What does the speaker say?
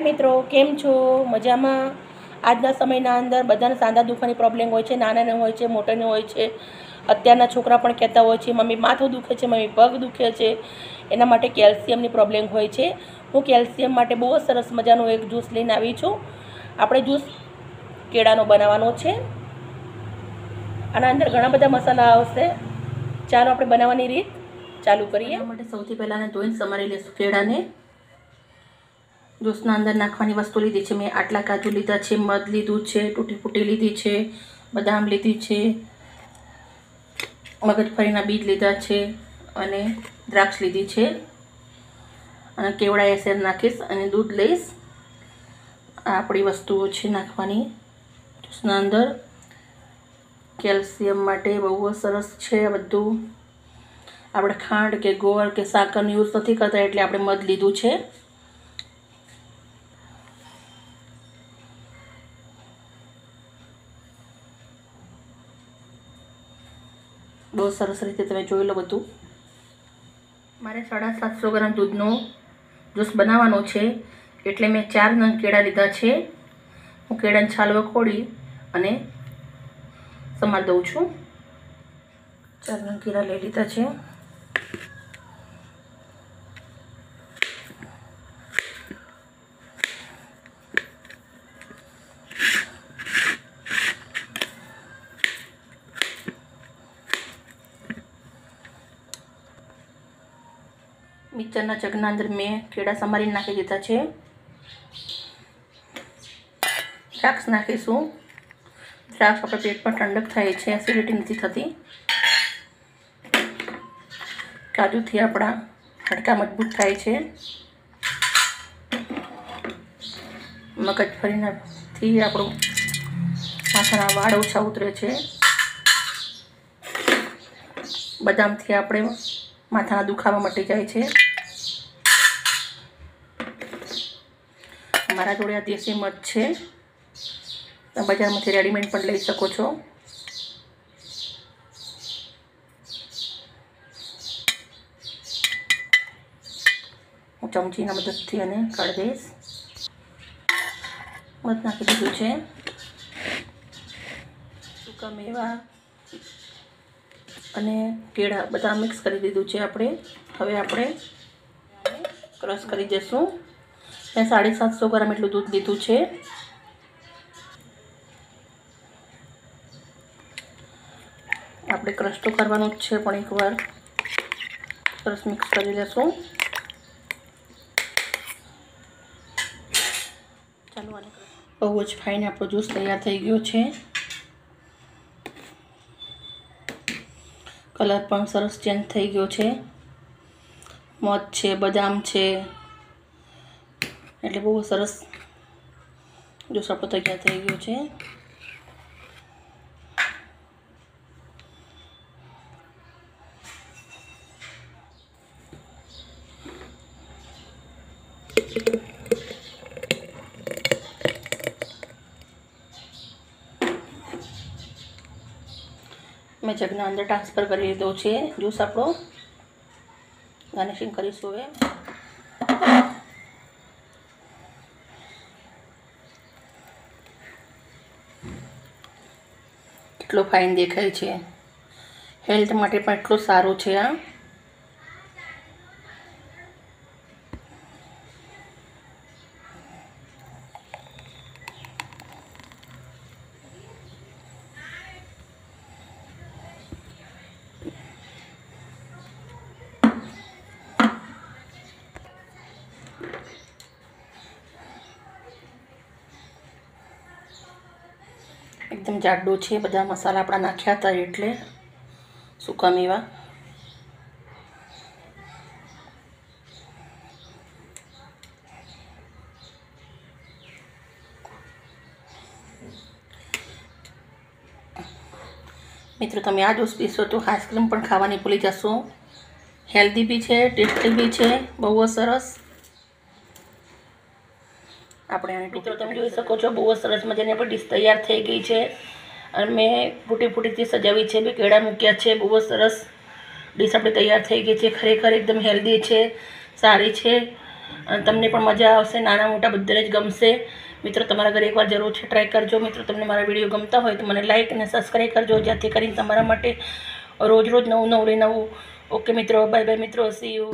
મિત્રો કેમ છો? મજામાં? આજના સમયના અંદર બધાને સાંધા દુખવાની પ્રોબ્લેમ હોય છે, નાનાને હોય છે, મોટાને હોય છે. અત્યારના છોકરા પણ કહેતા હોય છે મમ્મી માથું દુખે છે, મમ્મી પગ દુખે છે. એના માટે કેલ્શિયમની પ્રોબ્લેમ હોય છે. હું કેલ્શિયમ માટે બહુ જ સરસ મજાનો એક જ્યુસ લઈને આવી છું. આપણે જ્યુસ કેળાનો બનાવવાનો છે. આના અંદર ઘણા બધા મસાલા આવશે. ચાલો આપણે બનાવવાની રીત ચાલુ કરીએ. એના માટે સૌથી પહેલાં ધોઈને સમારી લઈશું કેળાને. જ્યુસના અંદર નાખવાની વસ્તુ લીધી છે મેં આટલા કાજુ લીધા છે, મધ લીધું છે, તૂટી ફૂટી લીધી છે, બદામ લીધી છે, મગજફળીના બીજ લીધા છે અને દ્રાક્ષ લીધી છે અને કેવડા એસેર નાખીશ અને દૂધ લઈશ. આ આપણી વસ્તુઓ છે નાખવાની જ્યુસના અંદર. કેલ્શિયમ માટે બહુ સરસ છે આ બધું. આપણે ખાંડ કે ગોળ કે સાકરનો યુઝ નથી કરતા એટલે આપણે મધ લીધું છે. બહુ સરસ રીતે તમે જોઈ લો બધું. મારે 750 ગ્રામ દૂધનો જ્યુસ બનાવવાનો છે એટલે મેં 4 નંગ કેળા લીધા છે. હું કેળાને છાલ વખોડી અને સમારી દઉં છું. 4 નંગ કેળા લઈ લીધા છે. મિક્સરના જગના અંદર મેં કેળા સમારીને નાખી દીધા છે. દ્રાક્ષ નાખીશું. દ્રાક્ષ આપણા પેટમાં ઠંડક થાય છે, એસિડિટી નથી થતી. કાજુથી આપણા હાડકાં મજબૂત થાય છે. મગજફળીથી આપણું માથાના વાળ ઓછા ઉતરે છે. બદામથી આપણે માથાના દુખાવા મટી જાય છે. મારા જોડે આ દેશી મધ છે, તમે બજારમાંથી રેડીમેડ પણ લઈ શકો છો. હું ચમચીના મદદથી અને કાઢી દઈશ. મધ નાખી દીધું છે. સૂકા મેવા અને કેળા બધા મિક્સ કરી દીધું છે આપણે. હવે આપણે ક્રશ કરી દઈશું. મેં 750 ગ્રામ એટલું દૂધ લીધું છે. આપણે ક્રશ તો કરવાનું જ છે પણ એકવાર સરસ મિક્સ કરી લેશું. ચાલો આને બહુ જ ફાઇન આપણો જ્યુસ તૈયાર થઈ ગયો છે. કલર પણ સરસ ચેન્જ થઈ ગયો છે. મધ છે, બદામ છે, એટલે બહુ સરસ જ્યુસ આપણો તૈયાર થઈ ગયો છે. મેં જગના અંદર ટ્રાન્સફર કરી લીધો છે જ્યુસ આપણો. ગાર્નિશિંગ કરીશું હવે. કેટલો ફાઇન દેખાય છે. હેલ્થ માટે પણ એટલું સારું છે આ. એકદમ જાડો છે. બધા મસાલા આપણા નાખ્યા હતા એટલે સૂકા મેવા. મિત્રો તમે આ જ્યુસ પીશો તો આઈસ્ક્રીમ પણ ખાવાની ભૂલી જશો. હેલ્ધી બી છે, ટેસ્ટી બી છે, બહુ જ સરસ. આપણે આને મિત્રો તમે જોઈ શકો છો બહુ સરસ મજાની આપણી ડીશ તૈયાર થઈ ગઈ છે અને મેં ફૂટી ફૂટીથી સજાવી છે. બી કેળા મૂક્યા છે. બહુ સરસ ડીશ આપણી તૈયાર થઈ ગઈ છે. ખરેખર એકદમ હેલ્ધી છે, સારી છે અને તમને પણ મજા આવશે, નાના મોટા બધાને જ ગમશે. મિત્રો તમારા ઘરે એકવાર જરૂરથી ટ્રાય કરજો. મિત્રો તમને મારા વિડીયો ગમતા હોય તો મને લાઇક અને સબસ્ક્રાઈબ કરજો, જેથી કરીને તમારા માટે રોજ રોજ નવું નવું લઈને આવું. ઓકે મિત્રો, બાય બાય મિત્રો, સી યુ.